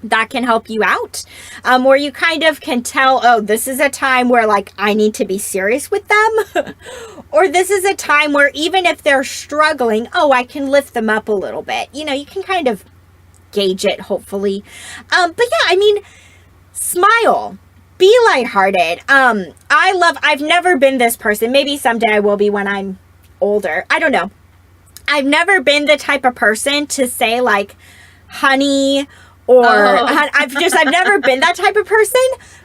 That can help you out, or you kind of can tell, oh, this is a time where, like, I need to be serious with them, or this is a time where even if they're struggling, oh, I can lift them up a little bit. You know, you can kind of gauge it, hopefully. But yeah, I mean, smile, be lighthearted. I've never been this person. Maybe someday I will be when I'm older. I don't know. I've never been the type of person to say, like, honey, or I've never been that type of person,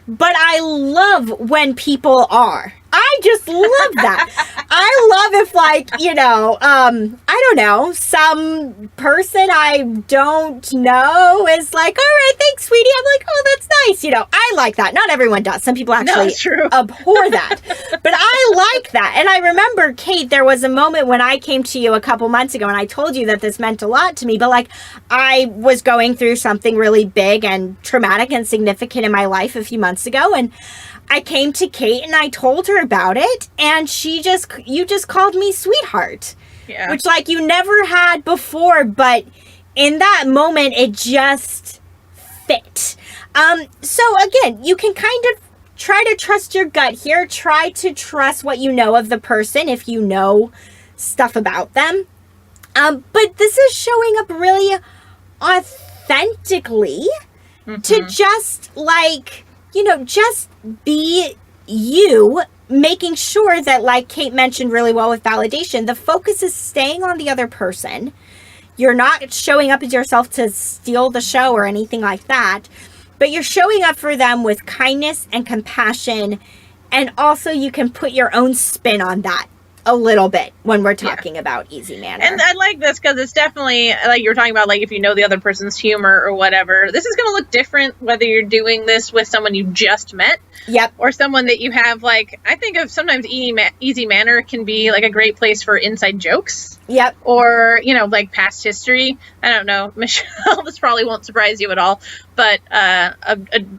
but I love when people are. I just love that. I love if, like, you know, I don't know, some person I don't know is like, all right, thanks, sweetie. I'm like, oh, that's nice. You know, I like that. Not everyone does. Some people actually abhor that. But I like that. And I remember, Kate, there was a moment when I came to you a couple months ago and I told you that this meant a lot to me. But, like, I was going through something really big and traumatic and significant in my life a few months ago. And I came to Kate and I told her about it, and you just called me sweetheart. Yeah. Which, like, you never had before, but in that moment it just fit. So again, you can kind of try to trust your gut here. Try to trust what you know of the person if you know stuff about them. But this is showing up really authentically to just, like, you know, just be you, making sure that, like Kate mentioned really well with validation, the focus is staying on the other person. You're not showing up as yourself to steal the show or anything like that, but you're showing up for them with kindness and compassion, and also you can put your own spin on that a little bit when we're talking about easy manner. And I like this because it's definitely, like you were talking about, like, if you know the other person's humor or whatever, this is going to look different whether you're doing this with someone you just met. Yep. Or someone that you have, like, I think of sometimes easy manner can be like a great place for inside jokes. Yep. Or, you know, like past history. I don't know, Michelle, this probably won't surprise you at all, but a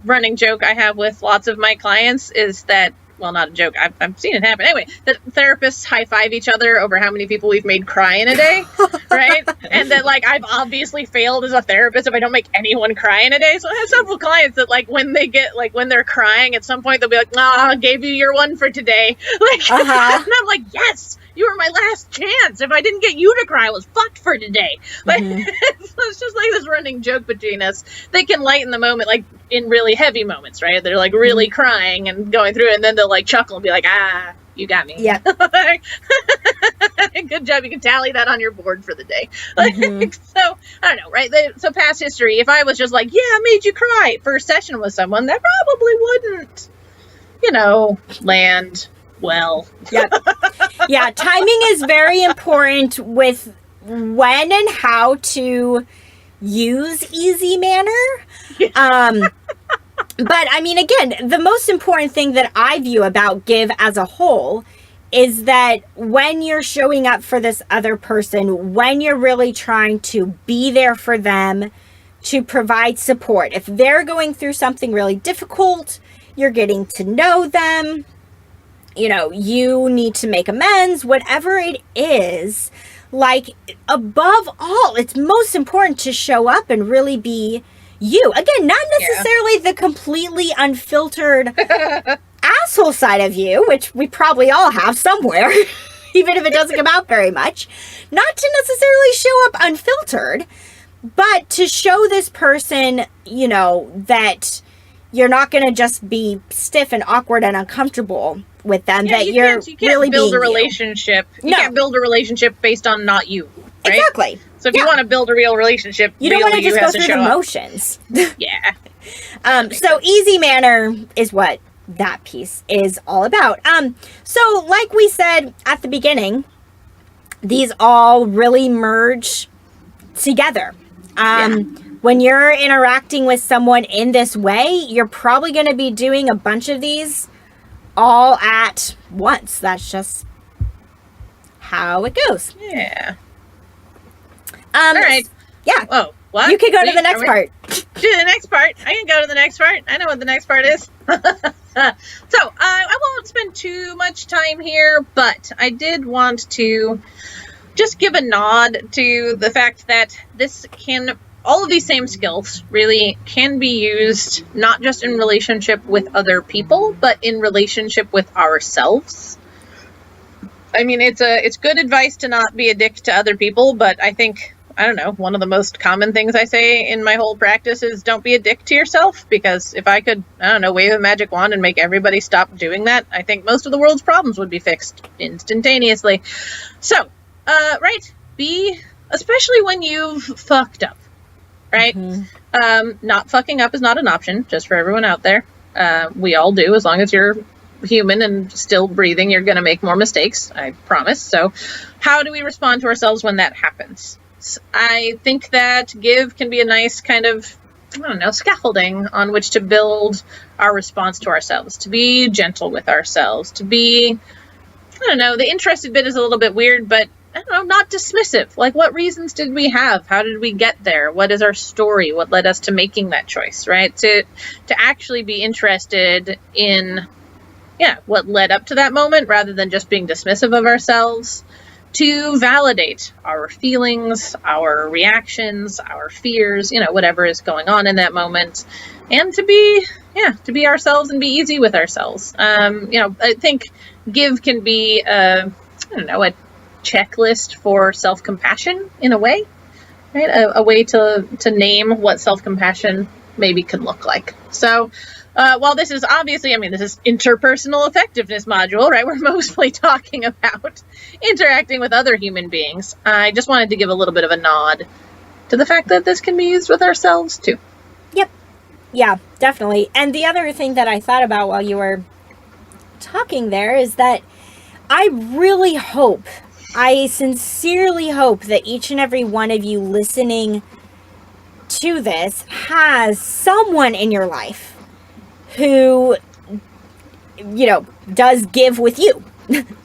running joke I have with lots of my clients is that, well, not a joke, I've seen it happen. Anyway, that therapists high-five each other over how many people we've made cry in a day, right? And that, like, I've obviously failed as a therapist if I don't make anyone cry in a day. So I have several clients that, like, when they're crying, at some point they'll be like, I gave you your one for today. Like, and I'm like, yes, you were my last chance. If I didn't get you to cry, I was fucked for today. Like, so it's just like this running joke between us. They can lighten the moment, like, in really heavy moments, right? They're, like, really crying and going through it, and then they'll, like, chuckle and be like, you got me. Yeah. Good job. You can tally that on your board for the day. So, I don't know, right? So past history, if I was just like, yeah, I made you cry first session with someone, that probably wouldn't, you know, land well. Yep. Yeah, timing is very important with when and how to use easy manner. But I mean, again, the most important thing that I view about give as a whole is that when you're showing up for this other person, when you're really trying to be there for them, to provide support. If they're going through something really difficult, you're getting to know them, you know, you need to make amends, whatever it is, like, above all, it's most important to show up and really be you. Again, not necessarily the completely unfiltered asshole side of you, which we probably all have somewhere, even if it doesn't come out very much. Not to necessarily show up unfiltered, but to show this person, you know, that you're not going to just be stiff and awkward and uncomfortable with them, that you can't really build a being relationship. You can't build a relationship based on not you. Right? Exactly. So if you want to build a real relationship, you don't want to just go through the motions. Yeah. So easy manner is what that piece is all about. So like we said at the beginning, these all really merge together. When you're interacting with someone in this way, you're probably going to be doing a bunch of these all at once. That's just how it goes. Yeah. All right. Yeah. Oh, what? You can go to the next part. To the next part. I can go to the next part. I know what the next part is. So, I won't spend too much time here, but I did want to just give a nod to the fact that all of these same skills really can be used not just in relationship with other people, but in relationship with ourselves. I mean, it's good advice to not be a dick to other people, but I think, I don't know, one of the most common things I say in my whole practice is don't be a dick to yourself, because if I could, I don't know, wave a magic wand and make everybody stop doing that, I think most of the world's problems would be fixed instantaneously. So, right, especially when you've fucked up, right? Mm-hmm. Not fucking up is not an option, just for everyone out there. We all do, as long as you're human and still breathing, you're going to make more mistakes, I promise. So how do we respond to ourselves when that happens? I think that give can be a nice kind of, I don't know, scaffolding on which to build our response to ourselves, to be gentle with ourselves, to be, I don't know, the interested bit is a little bit weird, but I don't know, not dismissive. Like, what reasons did we have? How did we get there? What is our story? What led us to making that choice, right? To actually be interested in, what led up to that moment, rather than just being dismissive of ourselves. To validate our feelings, our reactions, our fears, whatever is going on in that moment, and to be ourselves and be easy with ourselves. I think give can be, a checklist for self-compassion in a way, right? A way to name what self-compassion maybe could look like. So, while this is obviously, this is interpersonal effectiveness module, right? We're mostly talking about interacting with other human beings. I just wanted to give a little bit of a nod to the fact that this can be used with ourselves too. Yep. Yeah, definitely. And the other thing that I thought about while you were talking there is that I sincerely hope that each and every one of you listening to this has someone in your life who, does give with you.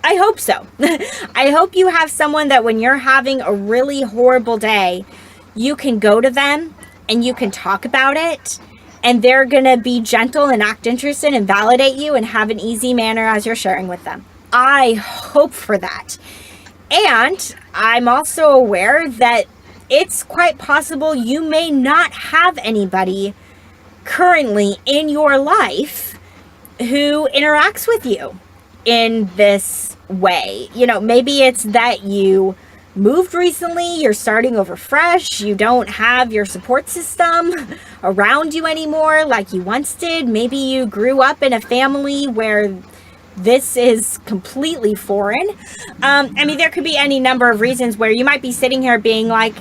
I hope so. I hope you have someone that when you're having a really horrible day, you can go to them and you can talk about it, and they're going to be gentle and act interested and validate you and have an easy manner as you're sharing with them. I hope for that. And I'm also aware that it's quite possible you may not have anybody currently in your life who interacts with you in this way. Maybe it's that you moved recently, you're starting over fresh, you don't have your support system around you anymore like you once did. Maybe you grew up in a family where this is completely foreign. There could be any number of reasons where you might be sitting here being like,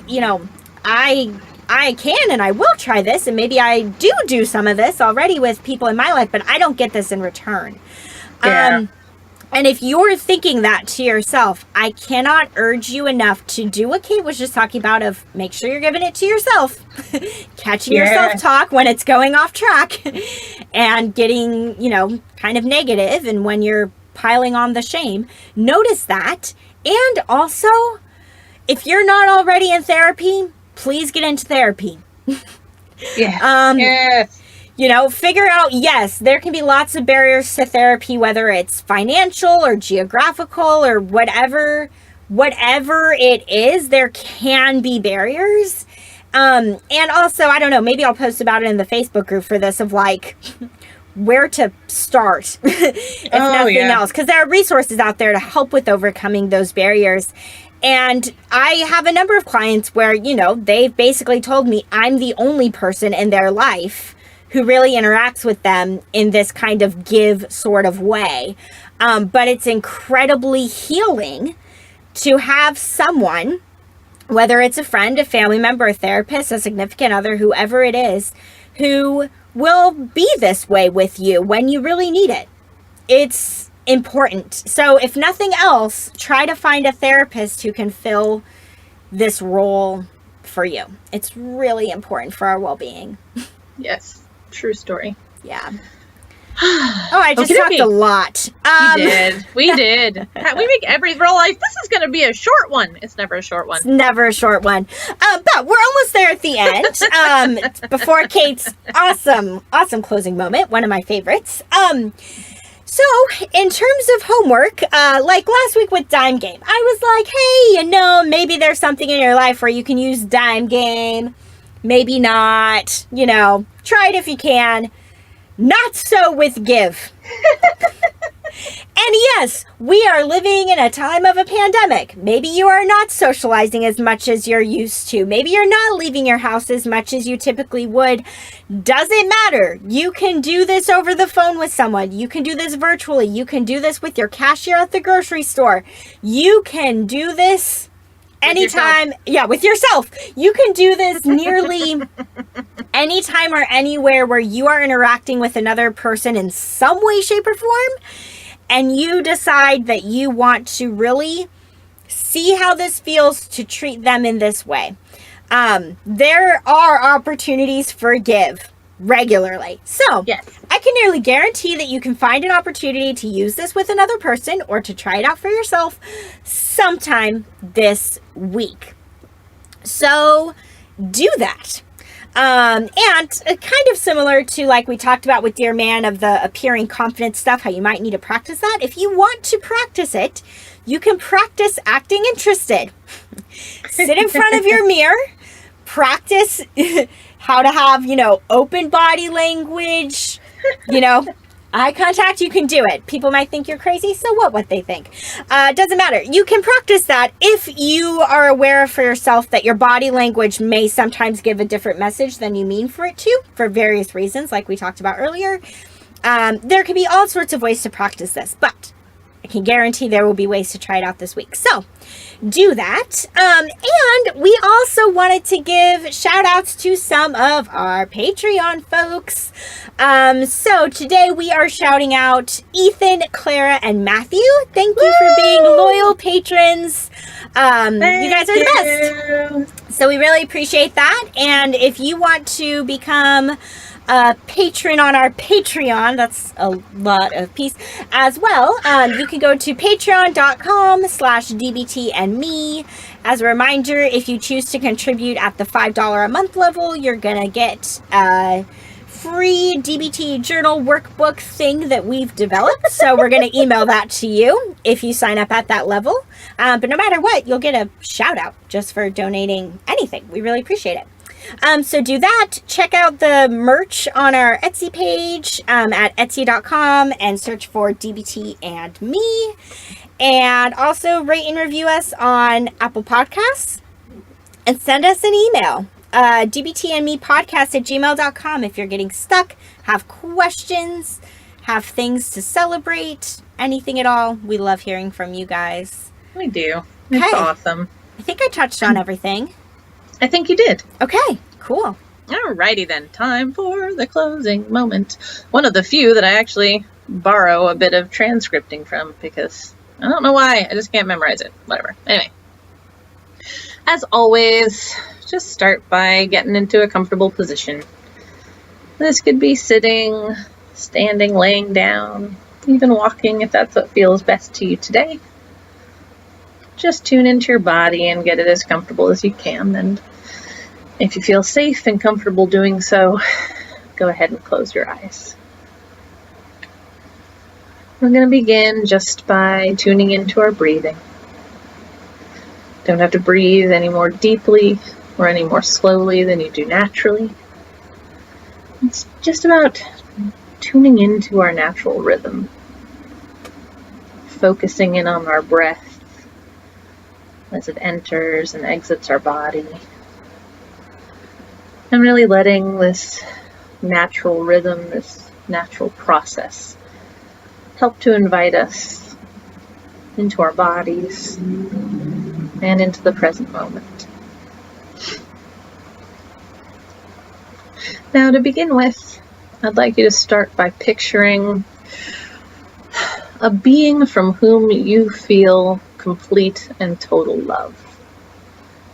I can and I will try this, and maybe I do some of this already with people in my life, but I don't get this in return. Yeah. And if you're thinking that to yourself, I cannot urge you enough to do what Kate was just talking about, of make sure you're giving it to yourself, catching your self-talk when it's going off track and getting, kind of negative, and when you're piling on the shame. Notice that. And also, if you're not already in therapy, please get into therapy. Yes. Figure out, yes, there can be lots of barriers to therapy, whether it's financial or geographical or whatever it is, there can be barriers. And also, I don't know, maybe I'll post about it in the Facebook group for this, of like, where to start, if nothing else, because there are resources out there to help with overcoming those barriers. And I have a number of clients where, you know, they've basically told me I'm the only person in their life who really interacts with them in this kind of give sort of way. But it's incredibly healing to have someone, whether it's a friend, a family member, a therapist, a significant other, whoever it is, who will be this way with you when you really need it. It's important. So if nothing else, try to find a therapist who can fill this role for you. It's really important for our well-being. Yes, true story. Yeah. Oh, I just talked a lot. You did. We did. We make every real life. This is going to be a short one. It's never a short one. It's never a short one. But we're almost there at the end. Before Kate's awesome closing moment, one of my favorites. So, in terms of homework, like last week with Dime Game, I was like, hey, you know, maybe there's something in your life where you can use Dime Game. Maybe not. You know, try it if you can. Not so with Give. And yes, we are living in a time of a pandemic. Maybe you are not socializing as much as you're used to. Maybe you're not leaving your house as much as you typically would. Doesn't matter. You can do this over the phone with someone. You can do this virtually. You can do this with your cashier at the grocery store. You can do this anytime. With yourself. You can do this nearly anytime or anywhere where you are interacting with another person in some way, shape, or form. And you decide that you want to really see how this feels to treat them in this way. There are opportunities for give regularly. So yes. I can nearly guarantee that you can find an opportunity to use this with another person or to try it out for yourself sometime this week. So do that. And kind of similar to like we talked about with Dear Man of the appearing confident stuff, how you might need to practice that. If you want to practice it, you can practice acting interested. Sit in front of your mirror, practice how to have, you know, open body language, you know, eye contact. You can do it. People might think you're crazy. So what they think. Doesn't matter. You can practice that if you are aware for yourself that your body language may sometimes give a different message than you mean for it to, for various reasons, like we talked about earlier. There can be all sorts of ways to practice this, but I can guarantee there will be ways to try it out this week. So do that. And we also wanted to give shout outs to some of our Patreon folks. So today we are shouting out Ethan, Clara, and Matthew. Thank you for being loyal patrons. You guys are the best. So we really appreciate that. And if you want to become a patron on our Patreon, that's a lot of peace as well. You can go to patreon.com/DBT and me. As a reminder, if you choose to contribute at the $5 a month level, you're gonna get a free DBT journal workbook thing that we've developed. So we're gonna email that to you if you sign up at that level. But no matter what, you'll get a shout out just for donating anything. We really appreciate it. So do that. Check out the merch on our Etsy page at etsy.com and search for DBT and me. And also rate and review us on Apple Podcasts and send us an email. dbtandmepodcast@gmail.com if you're getting stuck, have questions, have things to celebrate, anything at all. We love hearing from you guys. We do. It's awesome. I think I touched on everything. I think you did. Okay, cool. Alrighty then, time for the closing moment. One of the few that I actually borrow a bit of transcripting from because I don't know why, I just can't memorize it. Whatever. Anyway. As always, just start by getting into a comfortable position. This could be sitting, standing, laying down, even walking if that's what feels best to you today. Just tune into your body and get it as comfortable as you can. And if you feel safe and comfortable doing so, go ahead and close your eyes. We're going to begin just by tuning into our breathing. Don't have to breathe any more deeply or any more slowly than you do naturally. It's just about tuning into our natural rhythm, focusing in on our breath as it enters and exits our body, and really letting this natural rhythm, this natural process, help to invite us into our bodies and into the present moment. Now, to begin with, I'd like you to start by picturing a being from whom you feel complete and total love.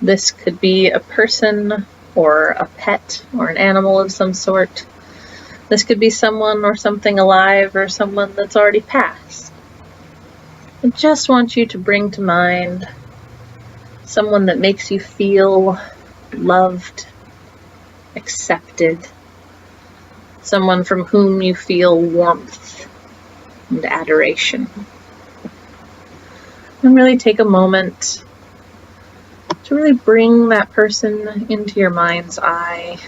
This could be a person or a pet or an animal of some sort. This could be someone or something alive or someone that's already passed. I just want you to bring to mind someone that makes you feel loved, accepted, someone from whom you feel warmth and adoration. And really take a moment to really bring that person into your mind's eye,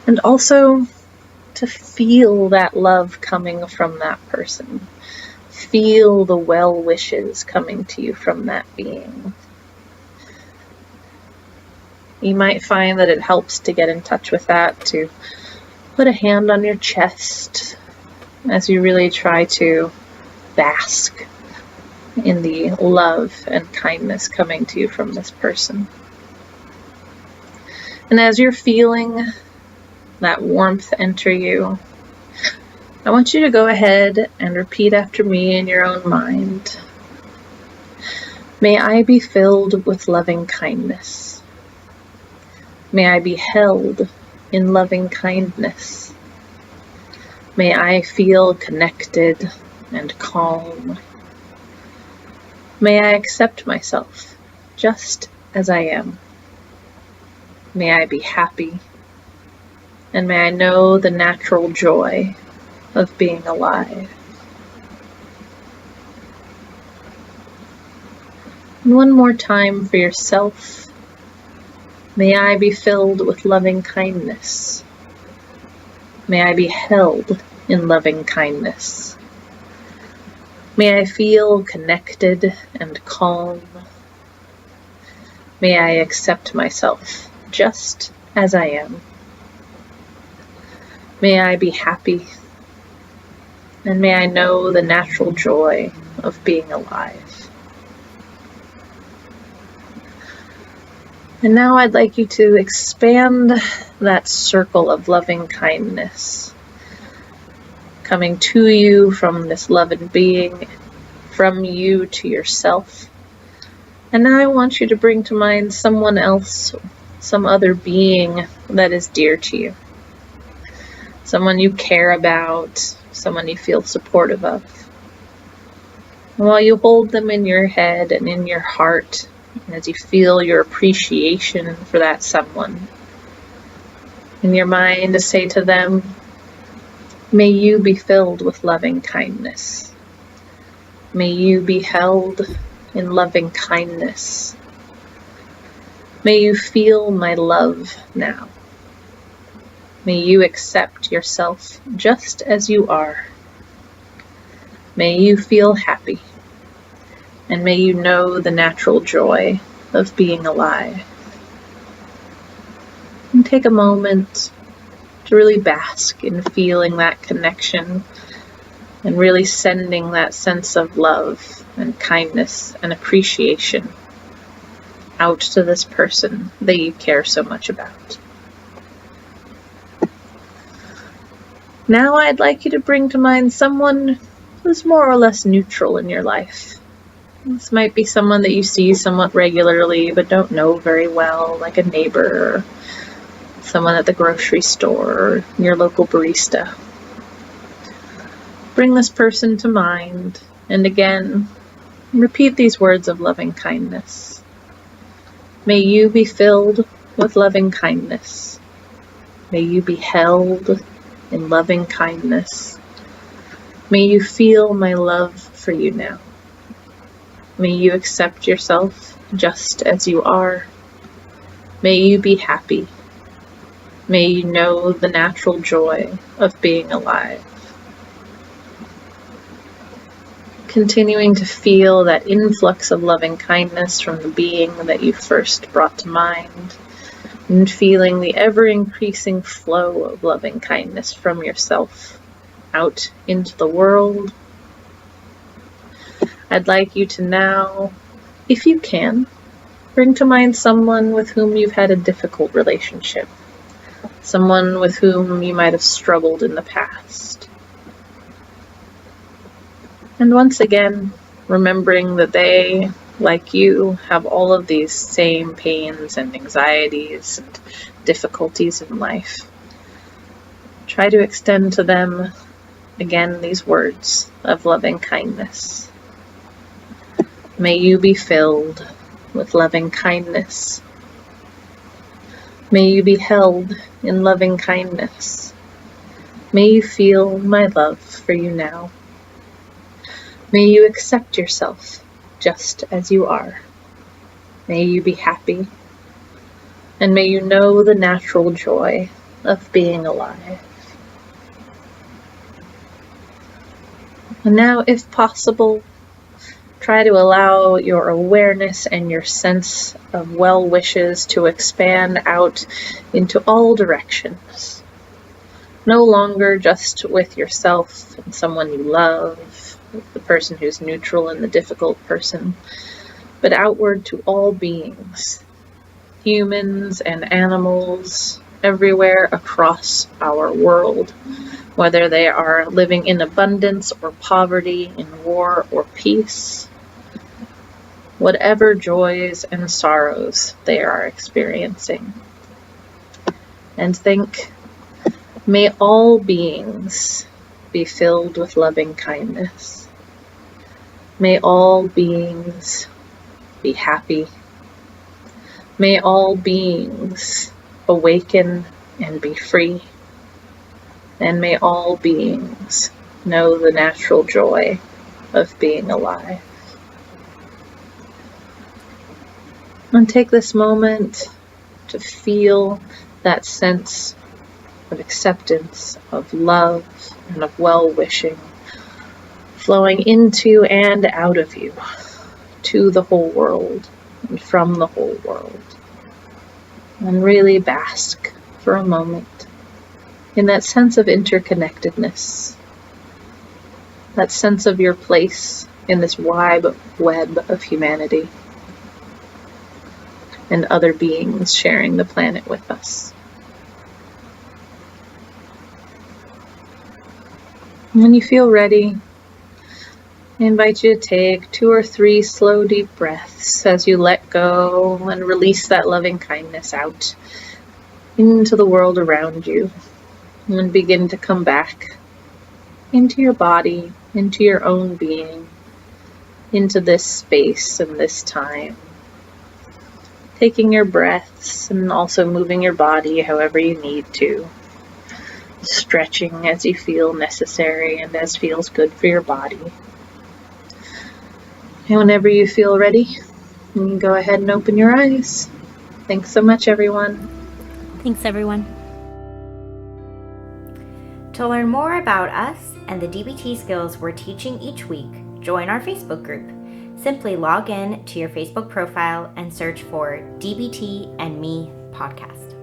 and also to feel that love coming from that person. Feel the well wishes coming to you from that being. You might find that it helps to get in touch with that, to put a hand on your chest as you really try to bask in the love and kindness coming to you from this person. And as you're feeling that warmth enter you, I want you to go ahead and repeat after me in your own mind. May I be filled with loving kindness. May I be held in loving kindness. May I feel connected and calm. May I accept myself just as I am. May I be happy, and may I know the natural joy of being alive. And one more time for yourself. May I be filled with loving kindness. May I be held in loving kindness. May I feel connected and calm. May I accept myself just as I am. May I be happy, and may I know the natural joy of being alive. And now I'd like you to expand that circle of loving kindness coming to you from this loving being, from you to yourself. And now I want you to bring to mind someone else, some other being that is dear to you. Someone you care about, someone you feel supportive of. And while you hold them in your head and in your heart, as you feel your appreciation for that someone, in your mind to say to them, may you be filled with loving kindness. May you be held in loving kindness. May you feel my love now. May you accept yourself just as you are. May you feel happy, and may you know the natural joy of being alive. And take a moment to really bask in feeling that connection and really sending that sense of love and kindness and appreciation out to this person that you care so much about. Now I'd like you to bring to mind someone who's more or less neutral in your life. This might be someone that you see somewhat regularly but don't know very well, like a neighbor, or someone at the grocery store, or your local barista. Bring this person to mind, and again, repeat these words of loving kindness. May you be filled with loving kindness. May you be held in loving kindness. May you feel my love for you now. May you accept yourself just as you are. May you be happy. May you know the natural joy of being alive. Continuing to feel that influx of loving kindness from the being that you first brought to mind, and feeling the ever-increasing flow of loving kindness from yourself out into the world. I'd like you to now, if you can, bring to mind someone with whom you've had a difficult relationship, someone with whom you might have struggled in the past. And once again, remembering that they, like you, have all of these same pains and anxieties and difficulties in life. Try to extend to them, again, these words of loving kindness. May you be filled with loving kindness. May you be held in loving kindness. May you feel my love for you now. May you accept yourself just as you are. May you be happy. And may you know the natural joy of being alive. And now, if possible, try to allow your awareness and your sense of well wishes to expand out into all directions. No longer just with yourself and someone you love, the person who's neutral and the difficult person, but outward to all beings, humans and animals, everywhere across our world, whether they are living in abundance or poverty, in war or peace, whatever joys and sorrows they are experiencing. And think, may all beings be filled with loving kindness. May all beings be happy. May all beings awaken and be free. And may all beings know the natural joy of being alive. And take this moment to feel that sense of acceptance, of love, and of well-wishing flowing into and out of you to the whole world and from the whole world. And really bask for a moment in that sense of interconnectedness, that sense of your place in this wide web of humanity and other beings sharing the planet with us. When you feel ready, I invite you to take 2 or 3 slow, deep breaths as you let go and release that loving kindness out into the world around you, and begin to come back into your body, into your own being, into this space and this time. Taking your breaths and also moving your body however you need to. Stretching as you feel necessary and as feels good for your body. And whenever you feel ready, you can go ahead and open your eyes. Thanks so much, everyone. Thanks, everyone. To learn more about us and the DBT skills we're teaching each week, join our Facebook group. Simply log in to your Facebook profile and search for DBT and Me Podcast.